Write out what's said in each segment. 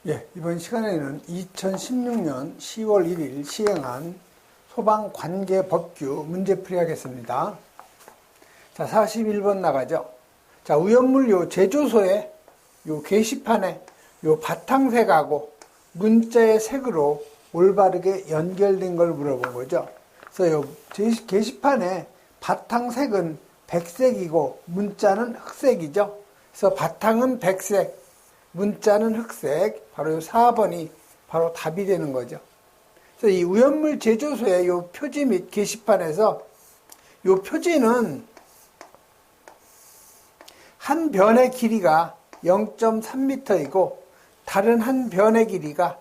예, 이번 시간에는 2016년 10월 1일 시행한 소방관계법규 문제풀이 하겠습니다. 자, 41번 나가죠. 자, 위험물 요 제조소에 요 게시판에 요 바탕색하고 문자의 색으로 올바르게 연결된 걸 물어본 거죠. 그래서 요 게시판에 바탕색은 백색이고 문자는 흑색이죠. 그래서 바탕은 백색, 문자는 흑색, 바로 요 4번이 바로 답이 되는 거죠. 그래서 이 위험물 제조소의 요 표지 및 게시판에서 요 표지는 한 변의 길이가 0.3m이고 다른 한 변의 길이가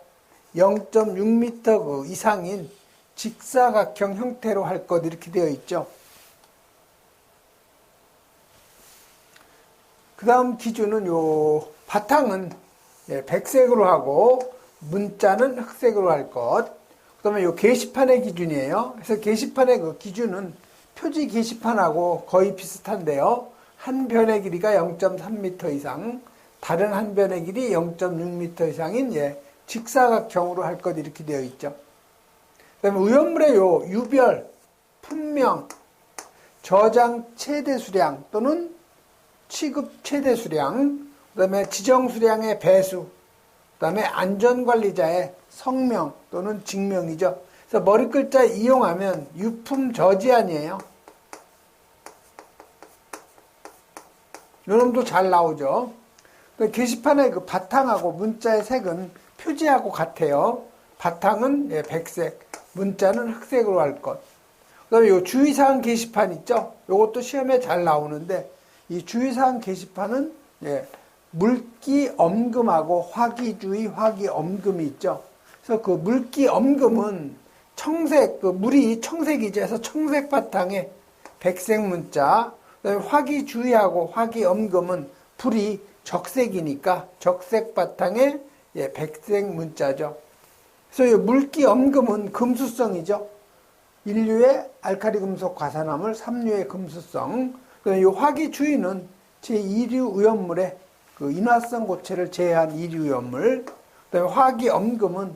0.6m 이상인 직사각형 형태로 할 것 이렇게 되어 있죠. 그 다음 기준은 요 바탕은 백색으로 하고 문자는 흑색으로 할 것. 그 다음에 요 게시판의 기준이에요. 그래서 게시판의 그 기준은 표지 게시판하고 거의 비슷한데요. 한 변의 길이가 0.3m 이상, 다른 한 변의 길이 0.6m 이상인 직사각형으로 할 것 이렇게 되어 있죠. 그 다음에 위험물의 요 유별, 품명, 저장 최대 수량 또는 취급 최대 수량, 그 다음에 지정 수량의 배수, 그 다음에 안전관리자의 성명 또는 직명이죠. 그래서 머리 글자 이용하면 유품 저지안이에요. 요놈도 잘 나오죠. 게시판의 그 바탕하고 문자의 색은 표지하고 같아요. 바탕은 백색, 문자는 흑색으로 할 것. 그 다음에 요 주의사항 게시판 있죠? 요것도 시험에 잘 나오는데, 이 주의사항 게시판은 물기 엄금하고 화기주의, 화기엄금이 있죠. 그래서 그 물기 엄금은 청색, 그 물이 청색이죠. 그래서 청색 바탕에 백색 문자, 그다음에 화기주의하고 화기엄금은 불이 적색이니까 적색 바탕에 백색 문자죠. 그래서 이 물기엄금은 금수성이죠. 1류의 알카리 금속 과산화물, 3류의 금수성. 그다음에 이 화기주의는 제2류 위험물의 그 인화성 고체를 제외한 2류 위험물. 그다음에 화기엄금은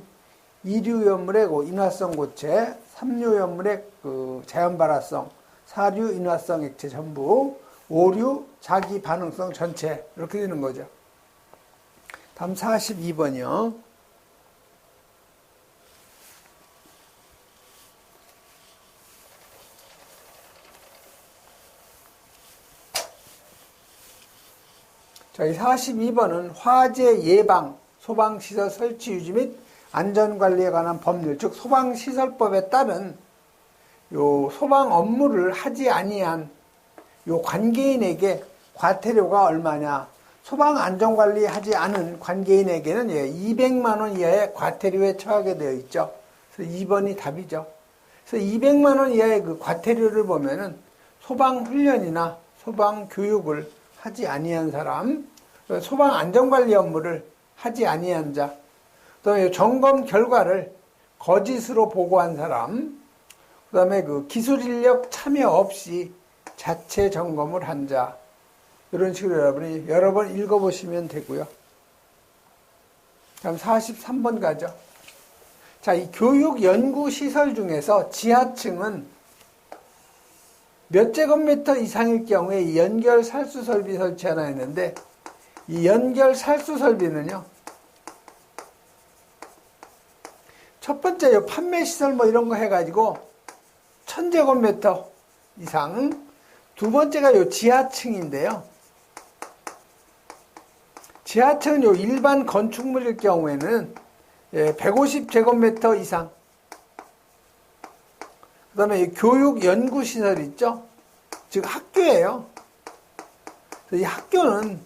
2류 위험물의 그 인화성 고체, 3류 위험물의 그 자연발화성, 4류 인화성 액체 전부, 5류 자기 반응성 전체 이렇게 되는 거죠. 다음 42번이요. 자, 이 42번은 화재 예방, 소방시설 설치 유지 및 안전관리에 관한 법률, 즉 소방시설법에 따른 요 소방 업무를 하지 아니한 요 관계인에게 과태료가 얼마냐? 소방 안전관리 하지 않은 관계인에게는 200만 원 이하의 과태료에 처하게 되어 있죠. 그래서 2번이 답이죠. 그래서 200만 원 이하의 그 과태료를 보면은 소방 훈련이나 소방 교육을 하지 아니한 사람, 소방 안전관리 업무를 하지 아니한 자, 또 점검 결과를 거짓으로 보고한 사람, 그 다음에 그 기술 인력 참여 없이 자체 점검을 한 자, 이런 식으로 여러분이 여러 번 읽어보시면 되고요. 다음 43번 가죠. 자, 이 교육 연구 시설 중에서 지하층은 몇 제곱미터 이상일 경우에 이 연결 살수 설비 설치하나 했는데, 이 연결 살수 설비는요, 첫 번째 요 판매 시설 뭐 이런 거 해가지고 1000제곱미터 이상, 두 번째가 요 지하층인데요. 지하층은 요 일반 건축물일 경우에는 150제곱미터 이상. 그 다음에 교육 연구 시설 있죠? 즉 학교예요. 이 학교는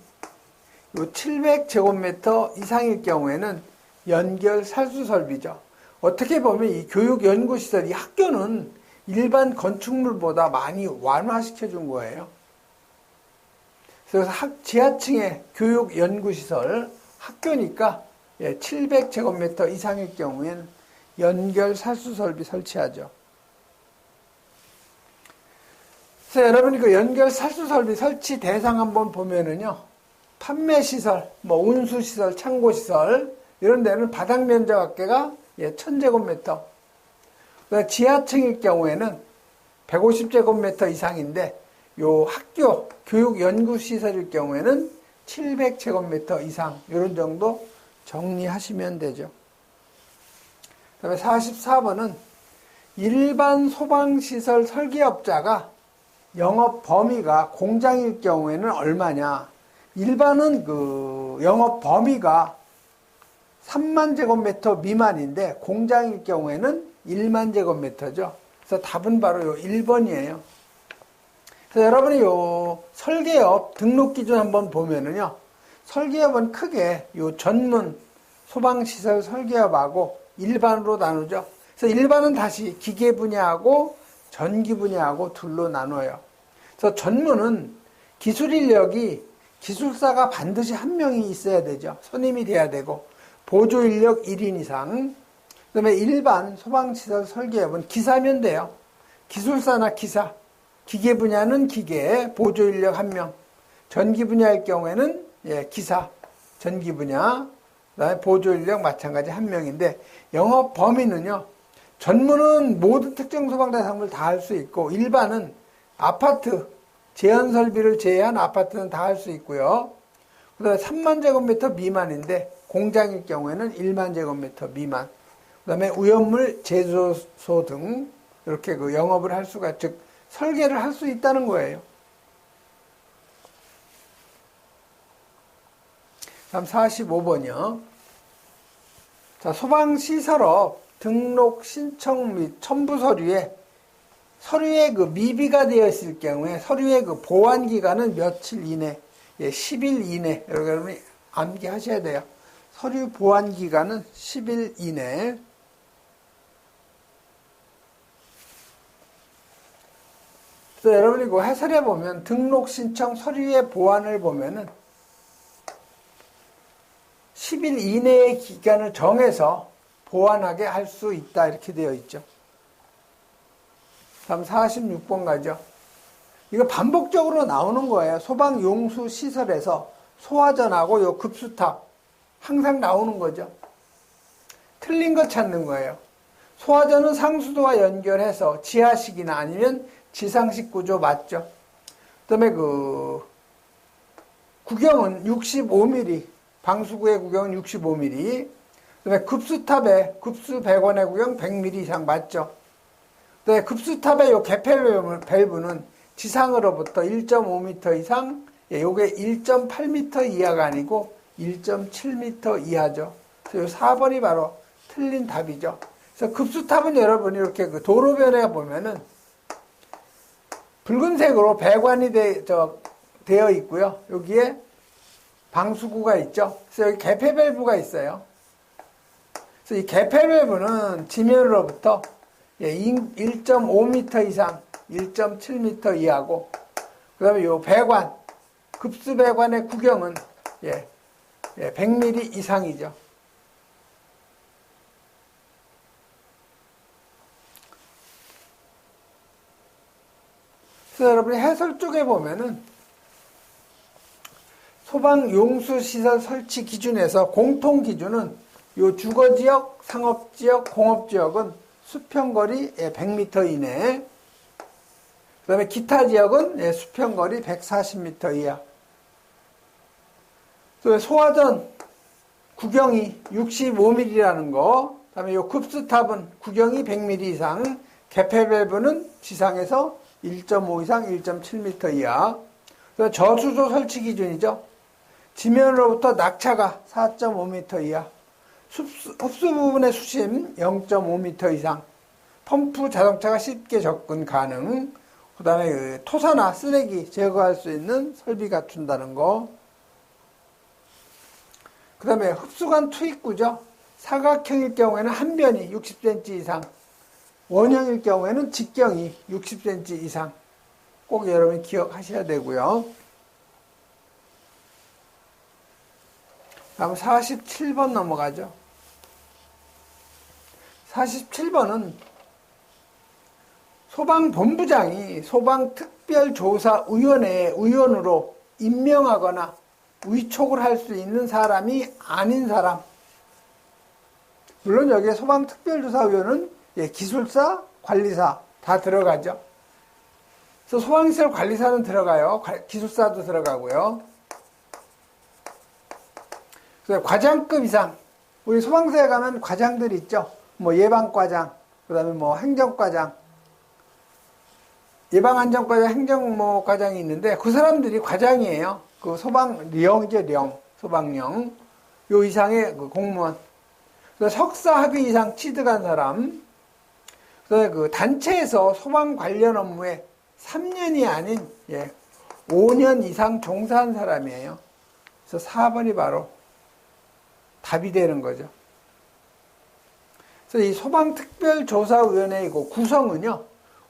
요 700제곱미터 이상일 경우에는 연결 살수 설비죠. 어떻게 보면 이 교육 연구 시설, 이 학교는 일반 건축물보다 많이 완화시켜 준 거예요. 그래서 지하층의 교육 연구 시설, 학교니까 700제곱미터 이상일 경우에는 연결 살수 설비 설치하죠. 그래서 여러분이 그 연결 살수 설비 설치 대상 한번 보면은요, 판매 시설, 뭐 운수 시설, 창고 시설, 이런 데는 바닥 면적 합계가 1000제곱미터. 지하층일 경우에는 150제곱미터 이상인데 요 학교, 교육 연구 시설일 경우에는 700제곱미터 이상 이런 정도 정리하시면 되죠. 그다음에 44번은 일반 소방시설 설계업자가 영업 범위가 공장일 경우에는 얼마냐. 일반은 그 영업 범위가 3만 제곱미터 미만인데 공장일 경우에는 1만 제곱미터죠. 그래서 답은 바로 요 1번이에요. 그래서 여러분이 요 설계업 등록 기준 한번 보면은요. 설계업은 크게 요 전문 소방시설 설계업하고 일반으로 나누죠. 그래서 일반은 다시 기계 분야하고 전기 분야하고 둘로 나눠요. 그래서 전문은 기술 인력이 기술사가 반드시 한 명이 있어야 되죠. 선임이 돼야 되고 보조 인력 1인 이상. 그다음에 일반 소방시설 설계업은 기사면 돼요. 기술사나 기사. 기계 분야는 기계, 보조 인력 1명. 전기 분야일 경우에는 기사, 전기 분야. 그다음에 보조 인력 마찬가지 1명인데 영업 범위는요. 전문은 모든 특정 소방 대상물 다 할 수 있고 일반은 아파트, 제한 설비를 제외한 아파트는 다 할 수 있고요. 그다음에 3만 제곱미터 미만인데 공장일 경우에는 1만 제곱미터 미만. 그다음에 오염물 제조소 등 이렇게 그 영업을 할 수가, 즉 설계를 할 수 있다는 거예요. 다음 45번이요. 자, 소방시설업 등록 신청 및 첨부 서류에 그 미비가 되어 있을 경우에 서류의 그 보완 기간은 며칠 이내, 10일 이내. 여러분이 암기하셔야 돼요. 서류 보완 기간은 10일 이내. 그래서 여러분이 그 해설해 보면 등록 신청 서류의 보완을 보면은 10일 이내의 기간을 정해서 보완하게 할 수 있다 이렇게 되어 있죠. 다음 46번 가죠. 이거 반복적으로 나오는 거예요. 소방용수 시설에서 소화전하고 요 급수탑 항상 나오는 거죠. 틀린 거 찾는 거예요. 소화전은 상수도와 연결해서 지하식이나 아니면 지상식 구조 맞죠. 그다음에 그 구경은 65mm, 방수구의 구경은 65mm. 그다음에 급수탑의 급수 100원의 구경 100mm 이상 맞죠. 그다음에 급수탑의 요 개폐 밸브는 지상으로부터 1.5m 이상, 요게 1.8m 이하가 아니고 1.7m 이하죠. 그래서 요 4번이 바로 틀린 답이죠. 그래서 급수탑은 여러분이 이렇게 그 도로변에 보면은 붉은색으로 배관이 되어 있고요. 여기에 방수구가 있죠. 그래서 여기 개폐 밸브가 있어요. 그래서 이 개폐 밸브는 지면으로부터 1.5m 이상, 1.7m 이하고, 그 다음에 요 배관, 급수 배관의 구경은 100mm 이상이죠. 그래서 여러분이 해설 쪽에 보면은 소방용수시설 설치 기준에서 공통 기준은 요 주거지역, 상업지역, 공업지역은 수평거리 100m 이내, 그 다음에 기타 지역은 수평거리 140m 이하. 또 소화전 구경이 65mm라는 거, 그 다음에 요 급수탑은 구경이 100mm 이상, 개폐 밸브는 지상에서 1.5 이상 1.7m 이하. 저수조 설치 기준이죠. 지면으로부터 낙차가 4.5m 이하. 흡수 부분의 수심 0.5m 이상. 펌프 자동차가 쉽게 접근 가능. 그 다음에 토사나 쓰레기 제거할 수 있는 설비 갖춘다는 거. 그 다음에 흡수관 투입구죠. 사각형일 경우에는 한 변이 60cm 이상. 원형일 경우에는 직경이 60cm 이상. 꼭 여러분이 기억하셔야 되고요. 다음 47번 넘어가죠. 47번은 소방본부장이 소방특별조사위원회의 위원으로 임명하거나 위촉을 할 수 있는 사람이 아닌 사람. 물론 여기에 소방특별조사위원은 기술사, 관리사 다 들어가죠. 그래서 소방시설 관리사는 들어가요. 기술사도 들어가고요. 그래서 과장급 이상, 우리 소방서에 가면 과장들이 있죠. 뭐 예방과장, 그 다음에 뭐 행정과장, 예방안전과장, 행정과장이 있는데 그 사람들이 과장이에요. 그 소방령이죠, 령, 소방령. 요 이상의 그 공무원. 그래서 석사 학위 이상 취득한 사람. 그다음에 그 단체에서 소방 관련 업무에 3년이 아닌 5년 이상 종사한 사람이에요. 그래서 4번이 바로 답이 되는 거죠. 그래서 이 소방특별조사위원회이고 구성은요,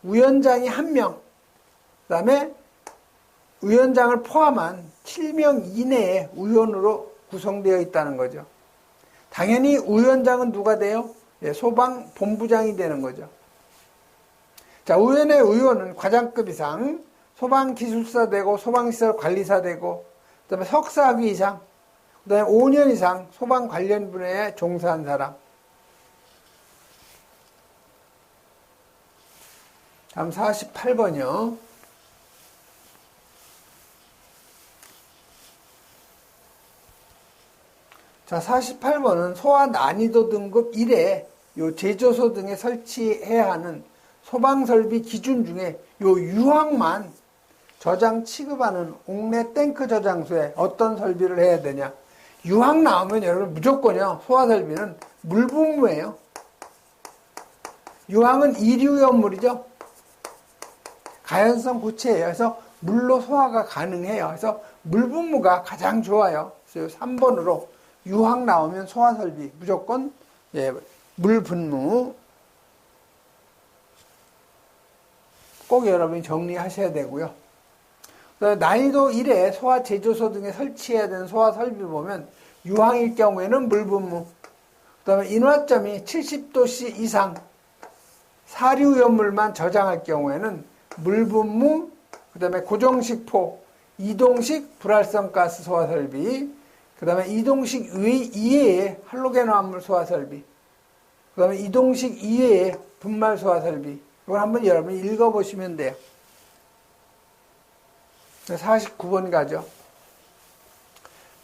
위원장이 1명, 그 다음에 위원장을 포함한 7명 이내의 위원으로 구성되어 있다는 거죠. 당연히 위원장은 누가 돼요? 소방본부장이 되는 거죠. 자, 위원회 의원은 과장급 이상, 소방기술사 되고, 소방시설 관리사 되고, 그 다음에 석사학위 이상, 그 다음에 5년 이상 소방 관련 분야에 종사한 사람. 다음 48번이요. 자, 48번은 소와 난이도 등급 1에 요 제조소 등에 설치해야 하는 소방설비 기준 중에 요 유황만 저장 취급하는 옥내 탱크 저장소에 어떤 설비를 해야 되냐. 유황 나오면 여러분 무조건요, 소화설비는 물분무예요. 유황은 이류연물이죠. 가연성 고체예요. 그래서 물로 소화가 가능해요. 그래서 물분무가 가장 좋아요. 그래서 3번으로 유황 나오면 소화설비 무조건 물분무 꼭 여러분이 정리하셔야 되고요. 난이도 1에 소화 제조소 등에 설치해야 되는 소화 설비 보면 유황일 경우에는 물분무, 그 다음에 인화점이 70도씨 이상 사류연물만 저장할 경우에는 물분무, 그 다음에 고정식포, 이동식 불활성가스 소화 설비, 그 다음에 이동식 이외의 할로겐화합물 소화 설비, 그 다음에 이동식 이외의 분말 소화 설비. 이걸 한번 여러분이 읽어보시면 돼요. 49번 가죠.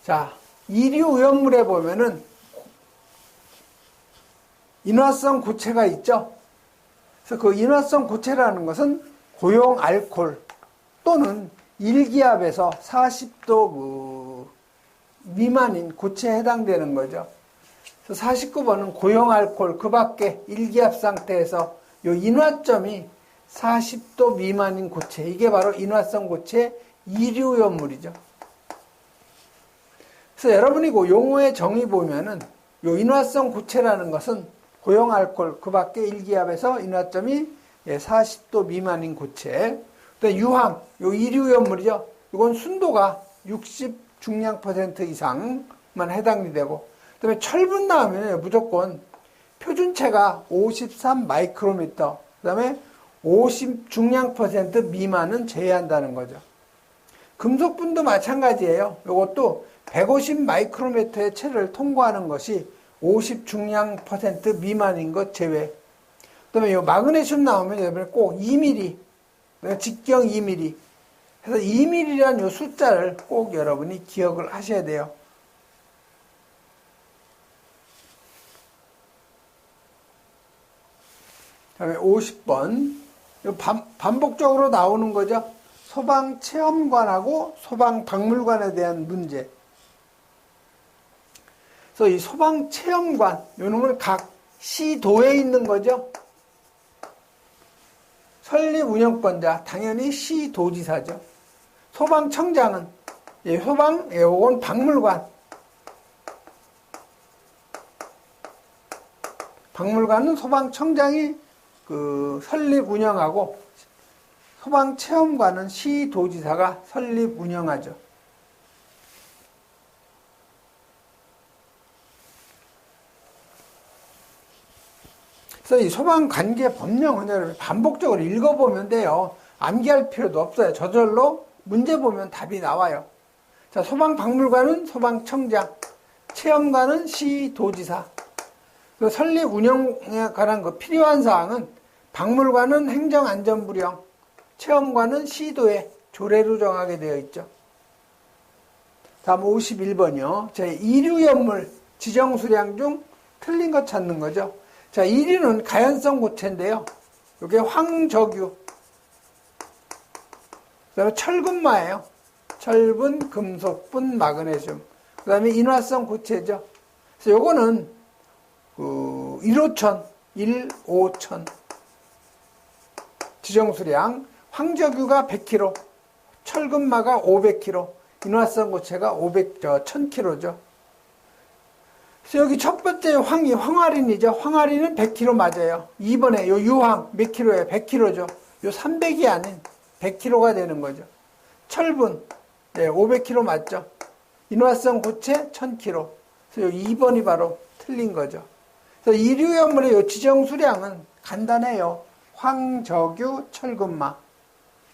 자, 이류오염물에 보면은 인화성 고체가 있죠. 그래서 그 인화성 고체라는 것은 고용 알코올 또는 일기압에서 40도 미만인 고체에 해당되는 거죠. 그래서 49번은 고용 알코올 그 밖에 일기압 상태에서 요 인화점이 40도 미만인 고체, 이게 바로 인화성 고체 이류연물이죠. 그래서 여러분이 그 용어의 정의 보면은 요 인화성 고체라는 것은 고용 알코올 그 밖에 일기압에서 인화점이 40도 미만인 고체. 또 유황, 요 이류연물이죠. 이건 순도가 60 중량 % 이상만 해당이 되고, 그다음에 철분 나오면 무조건 표준체가 53 마이크로미터, 그다음에 50 중량 % 미만은 제외한다는 거죠. 금속분도 마찬가지예요. 이것도 150 마이크로미터의 체를 통과하는 것이 50 중량 % 미만인 것 제외. 그다음에 이 마그네슘 나오면 여러분 꼭 2mm, 직경 2mm. 그래서 2mm라는 이 숫자를 꼭 여러분이 기억을 하셔야 돼요. 다음에 50번. 반복적으로 나오는 거죠. 소방체험관하고 소방박물관에 대한 문제. 그래서 이 소방체험관, 이런 건 각 시도에 있는 거죠. 설립 운영권자, 당연히 시도지사죠. 소방청장은, 요건 박물관. 박물관은 소방청장이 설립 운영하고, 소방체험관은 시도지사가 설립 운영하죠. 그래서 이 소방관계 법령은 여러분 반복적으로 읽어보면 돼요. 암기할 필요도 없어요. 저절로 문제 보면 답이 나와요. 자, 소방박물관은 소방청장, 체험관은 시도지사. 설립 운영에 관한 그 필요한 사항은 박물관은 행정안전부령, 체험관은 시도에 조례로 정하게 되어 있죠. 다음 51번이요. 제 2류 연물 지정수량 중 틀린 것 찾는 거죠. 자, 1위는 가연성 고체인데요. 이게 황적유. 그 다음에 철분마예요. 철분, 금속분, 마그네슘. 그 다음에 인화성 고체죠. 그래서 요거는 1호천, 1호천. 지정수량. 황적유가 100kg, 철근마가 500kg, 인화성 고체가 1000kg죠. 그래서 여기 첫 번째 황화린이죠. 황화린은 100kg 맞아요. 2번에 요 유황 몇 킬로예요? 100kg죠. 요 300이 아닌 100kg가 되는 거죠. 철분, 네, 500kg 맞죠. 인화성 고체 1000kg. 그래서 요 2번이 바로 틀린 거죠. 그래서 이류연물의 요 지정 수량은 간단해요. 황적유, 철근마.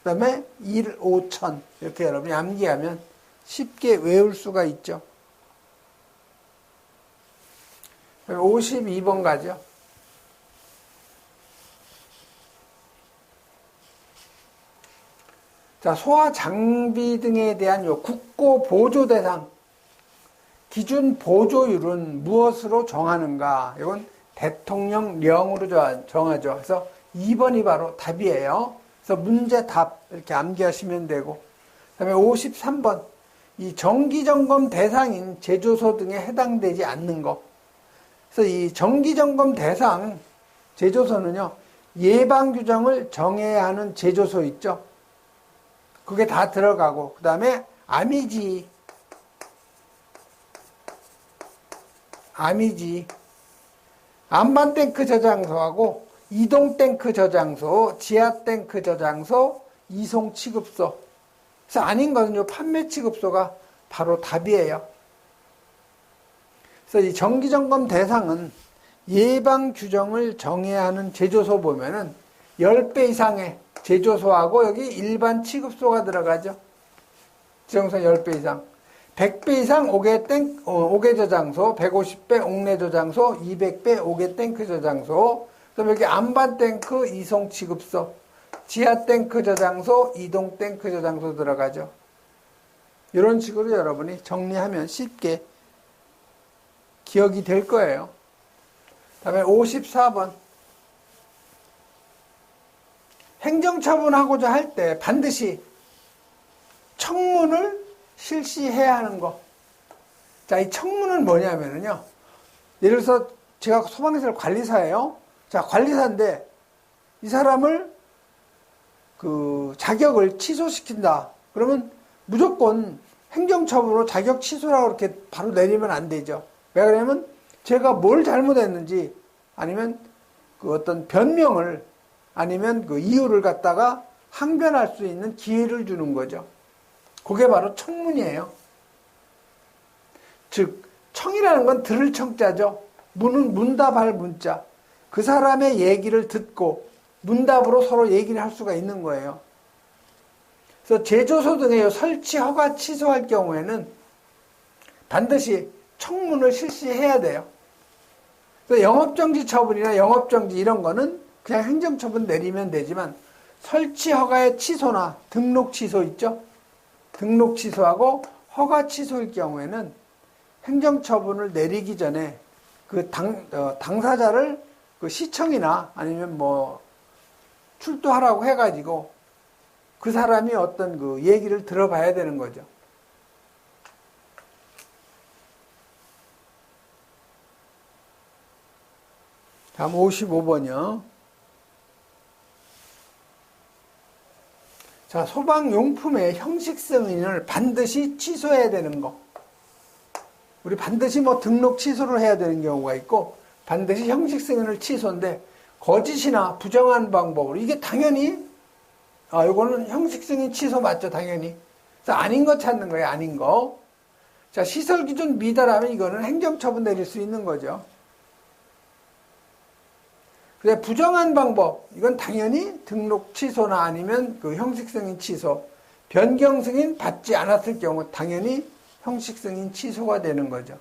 그 다음에 1, 5천. 이렇게 여러분이 암기하면 쉽게 외울 수가 있죠. 52번 가죠. 자, 소화 장비 등에 대한 요 국고 보조 대상 기준 보조율은 무엇으로 정하는가? 이건 대통령령으로 정하죠. 그래서 2번이 바로 답이에요. 그래서 문제 답 이렇게 암기하시면 되고, 그다음에 53번 이 정기점검 대상인 제조소 등에 해당되지 않는 거. 그래서 이 정기점검 대상 제조소는요, 예방 규정을 정해야 하는 제조소 있죠. 그게 다 들어가고, 그 다음에 아미지, 안반탱크 저장소하고 이동탱크 저장소, 지하탱크 저장소, 이송취급소. 그래서 아닌 거는요, 판매취급소가 바로 답이에요. 그래서 이 정기점검 대상은 예방 규정을 정해야 하는 제조소 보면은 10배 이상의 제조소하고 여기 일반 취급소가 들어가죠. 지정선 10배 이상. 100배 이상 옥외 저장소, 150배 옥내 저장소, 200배 옥외 탱크 저장소, 그다음에 여기 안반 탱크 이송 취급소, 지하 탱크 저장소, 이동 탱크 저장소 들어가죠. 이런 식으로 여러분이 정리하면 쉽게 기억이 될 거예요. 그다음에 54번. 행정처분하고자 할 때 반드시 청문을 실시해야 하는 거. 자, 이 청문은 뭐냐면요. 예를 들어서 제가 소방시설 관리사예요. 자, 관리사인데 이 사람을 자격을 취소시킨다. 그러면 무조건 행정처분으로 자격 취소라고 이렇게 바로 내리면 안 되죠. 왜 그러냐면 제가 뭘 잘못했는지 아니면 어떤 변명을 아니면 이유를 갖다가 항변할 수 있는 기회를 주는 거죠. 그게 바로 청문이에요. 즉, 청이라는 건 들을 청자죠. 문은 문답할 문자. 그 사람의 얘기를 듣고 문답으로 서로 얘기를 할 수가 있는 거예요. 그래서 제조소 등의 설치 허가 취소할 경우에는 반드시 청문을 실시해야 돼요. 그래서 영업정지 처분이나 영업정지 이런 거는 그냥 행정처분 내리면 되지만 설치 허가의 취소나 등록 취소 있죠? 등록 취소하고 허가 취소일 경우에는 행정처분을 내리기 전에 당사자를 시청이나 아니면 출두하라고 해가지고 그 사람이 어떤 얘기를 들어봐야 되는 거죠. 다음 55번이요. 자, 소방용품의 형식 승인을 반드시 취소해야 되는 거. 우리 반드시 등록 취소를 해야 되는 경우가 있고, 반드시 형식 승인을 취소인데, 거짓이나 부정한 방법으로, 이게 당연히, 이거는 형식 승인 취소 맞죠, 당연히. 그래서 아닌 거 찾는 거예요, 아닌 거. 자, 시설 기준 미달하면 이거는 행정처분 내릴 수 있는 거죠. 그래, 부정한 방법, 이건 당연히 등록 취소나 아니면 형식 승인 취소, 변경 승인 받지 않았을 경우 당연히 형식 승인 취소가 되는 거죠.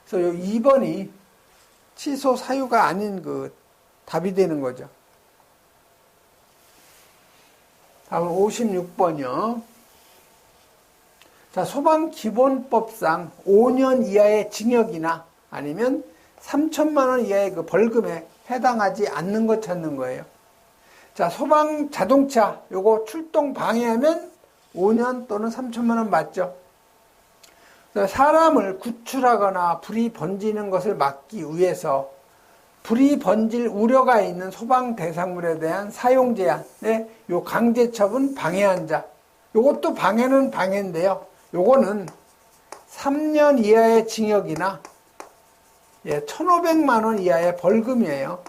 그래서 요 2번이 취소 사유가 아닌 그 답이 되는 거죠. 다음 56번이요. 자, 소방기본법상 5년 이하의 징역이나 아니면 3천만 원 이하의 그 벌금에 해당하지 않는 것 찾는 거예요. 자, 소방 자동차 요거 출동 방해하면 5년 또는 3천만 원 맞죠? 사람을 구출하거나 불이 번지는 것을 막기 위해서 불이 번질 우려가 있는 소방 대상물에 대한 사용 제한의 요 강제 처분 방해한 자. 요것도 방해는 방해인데요. 요거는 3년 이하의 징역이나 1,500만 원 이하의 벌금이에요.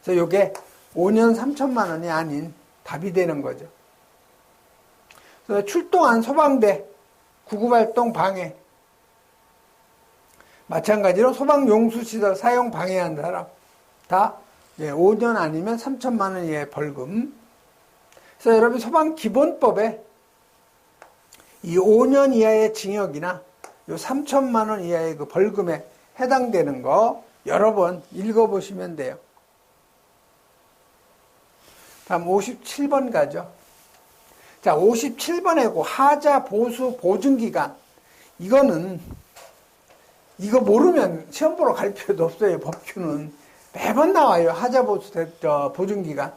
그래서 요게 5년 3천만 원이 아닌 답이 되는 거죠. 그래서 출동한 소방대 구급활동 방해. 마찬가지로 소방용수시설 사용 방해한 사람 다 5년 아니면 3천만 원 이하의 벌금. 그래서 여러분 소방기본법에 이 5년 이하의 징역이나 요 3천만 원 이하의 그 벌금에 해당되는 거 여러 번 읽어보시면 돼요. 다음 57번 가죠. 자, 57번에 그 하자 보수 보증기간. 이거 모르면 시험 보러 갈 필요도 없어요. 법규는 매번 나와요. 하자 보수 보증기간.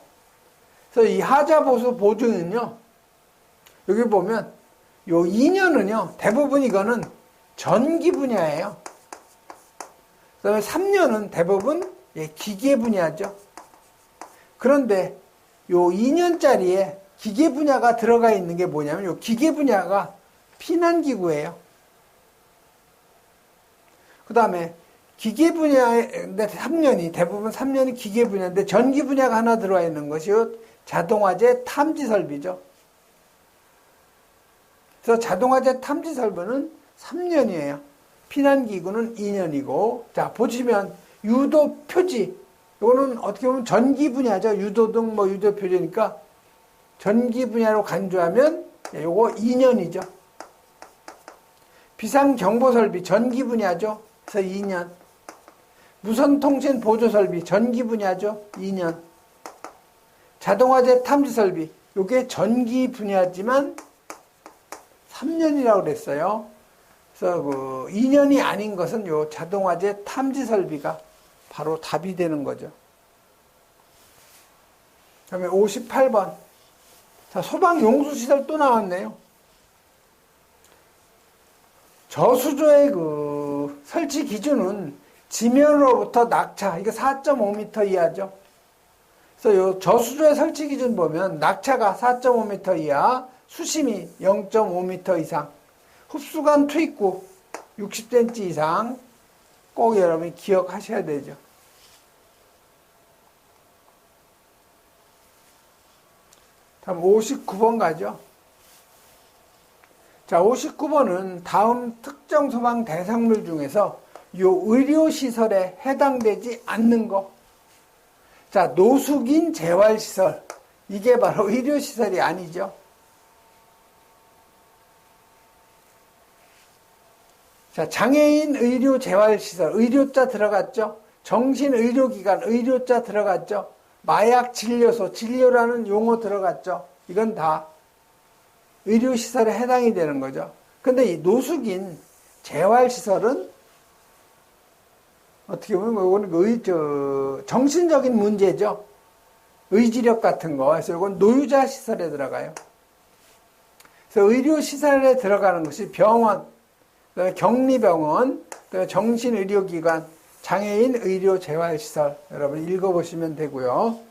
그래서 이 하자 보수 보증은요, 여기 보면 요 2년은요 대부분 이거는 전기 분야예요. 그다음에 3년은 대부분 기계 분야죠. 그런데 요 2년짜리에 기계 분야가 들어가 있는 게 뭐냐면 요 기계 분야가 피난기구예요. 그 다음에 기계 분야인데 3년이 대부분 3년이 기계 분야인데 전기 분야가 하나 들어와 있는 것이 자동화재 탐지 설비죠. 그래서 자동화재 탐지 설비는 3년이에요. 피난기구는 2년이고, 자 보시면 유도 표지, 이거는 어떻게 보면 전기 분야죠. 유도등 유도 표지니까 전기 분야로 간주하면 요거 2년이죠. 비상경보설비 전기 분야죠. 그래서 2년. 무선통신 보조설비 전기 분야죠. 2년. 자동화재 탐지설비 요게 전기 분야지만 3년이라고 그랬어요. 그래서 그 2년이 아닌 것은 요 자동화재 탐지설비가 바로 답이 되는 거죠. 그다음에 58번. 자, 소방용수시설 또 나왔네요. 저수조의 그 설치 기준은 지면으로부터 낙차, 이거 4.5m 이하죠. 그래서 요 저수조의 설치 기준 보면 낙차가 4.5m 이하, 수심이 0.5m 이상, 흡수관 투입구 60cm 이상 꼭 여러분이 기억하셔야 되죠. 다음 59번 가죠. 자, 59번은 다음 특정 소방 대상물 중에서 요 의료시설에 해당되지 않는 거. 자, 노숙인 재활시설. 이게 바로 의료시설이 아니죠. 자, 장애인 의료 재활시설. 의료자 들어갔죠. 정신의료기관. 의료자 들어갔죠. 마약 진료소. 진료라는 용어 들어갔죠. 이건 다 의료시설에 해당이 되는 거죠. 근데 이 노숙인 재활시설은 어떻게 보면 이거는 정신적인 문제죠. 의지력 같은 거. 그래서 이건 노유자 시설에 들어가요. 그래서 의료시설에 들어가는 것이 병원, 격리병원, 정신의료기관, 장애인 의료재활시설. 여러분 읽어보시면 되고요.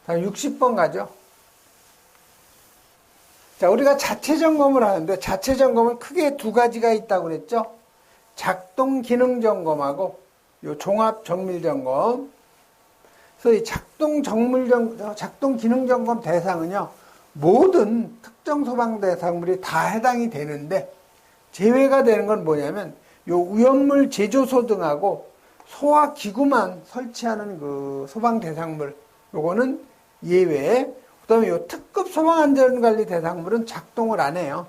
다음 60번 가죠. 자, 우리가 자체 점검을 하는데 자체 점검은 크게 두 가지가 있다고 그랬죠. 작동 기능 점검하고 요 종합 정밀 점검. 그래서 이 작동 기능 점검 대상은요, 모든 특정 소방 대상물이 다 해당이 되는데 제외가 되는 건 뭐냐면 요 위험물 제조소 등하고 소화 기구만 설치하는 그 소방 대상물, 요거는 예외. 그 다음에 요 특급 소방안전관리 대상물은 작동을 안 해요.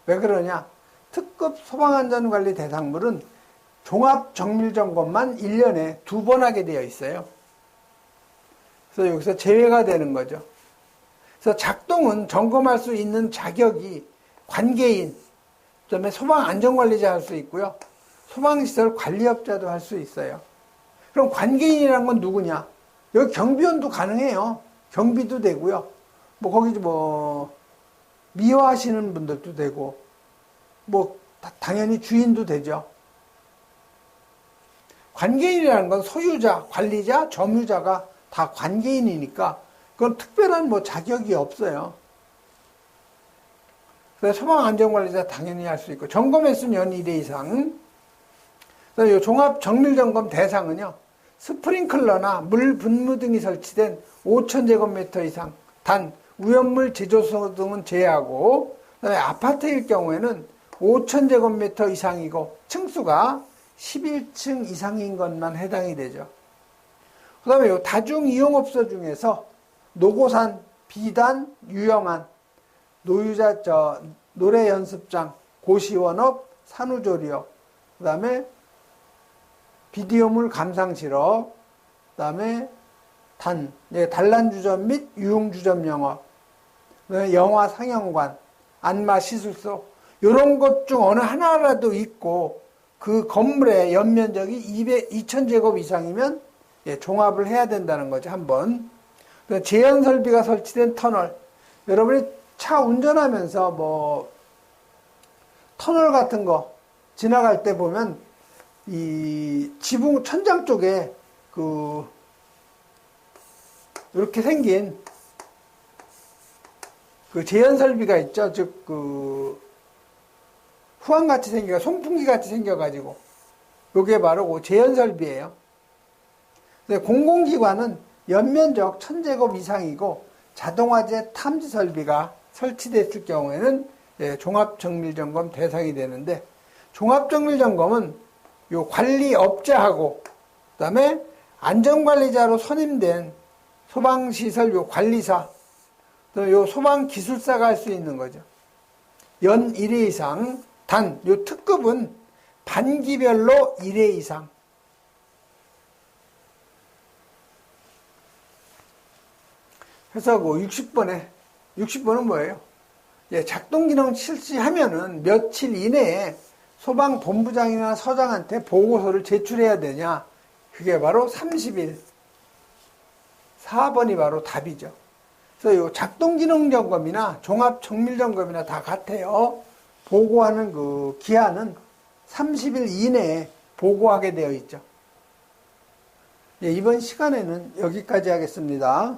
왜 그러냐? 특급 소방안전관리 대상물은 종합정밀점검만 1년에 2번 하게 되어 있어요. 그래서 여기서 제외가 되는 거죠. 그래서 작동은 점검할 수 있는 자격이 관계인, 그다음에 소방안전관리자 할 수 있고요. 소방시설 관리업자도 할 수 있어요. 그럼 관계인이란 건 누구냐? 여기 경비원도 가능해요. 경비도 되고요. 뭐 거기 미화하시는 분들도 되고, 뭐 당연히 주인도 되죠. 관계인이라는 건 소유자, 관리자, 점유자가 다 관계인이니까 그건 특별한 뭐 자격이 없어요. 그래서 소방안전관리자 당연히 할 수 있고, 점검 횟수는 연 1회 이상. 그래서 이 종합정밀점검 대상은요, 스프링클러나 물 분무 등이 설치된 5,000제곱미터 이상, 단 위험물 제조소 등은 제외하고, 그다음에 아파트일 경우에는 5,000제곱미터 이상이고 층수가 11층 이상인 것만 해당이 되죠. 그 다음에 다중이용업소 중에서 노고산, 비단, 유영한, 노래연습장, 고시원업, 산후조리업, 그 다음에 비디오물 감상실업, 그 다음에 단란주점 및 유흥주점 영업, 그다음에 영화 상영관, 안마 시술소, 이런 것 중 어느 하나라도 있고 그 건물의 연면적이 2,000제곱 이상이면 종합을 해야 된다는 거죠, 한번. 제한 설비가 설치된 터널. 여러분이 차 운전하면서 뭐 터널 같은 거 지나갈 때 보면 이 지붕 천장 쪽에 이렇게 생긴 그 제한 설비가 있죠. 즉 후안같이 송풍기같이 생겨가지고 요게 바로 제한 설비예요. 공공기관은 연면적 1,000제곱 이상이고 자동화재 탐지 설비가 설치됐을 경우에는 종합정밀점검 대상이 되는데, 종합정밀점검은 요 관리업자하고 그다음에 안전관리자로 선임된 소방시설 요 관리사, 또 요 소방기술사가 할 수 있는 거죠. 연 1회 이상, 단 요 특급은 반기별로 1회 이상. 그래서 60번은 뭐예요? 작동기능 실시하면은 며칠 이내에 소방본부장이나 서장한테 보고서를 제출해야 되냐? 그게 바로 30일. 4번이 바로 답이죠. 그래서 요 작동기능점검이나 종합정밀점검이나 다 같아요. 보고하는 그 기한은 30일 이내에 보고하게 되어 있죠. 이번 시간에는 여기까지 하겠습니다.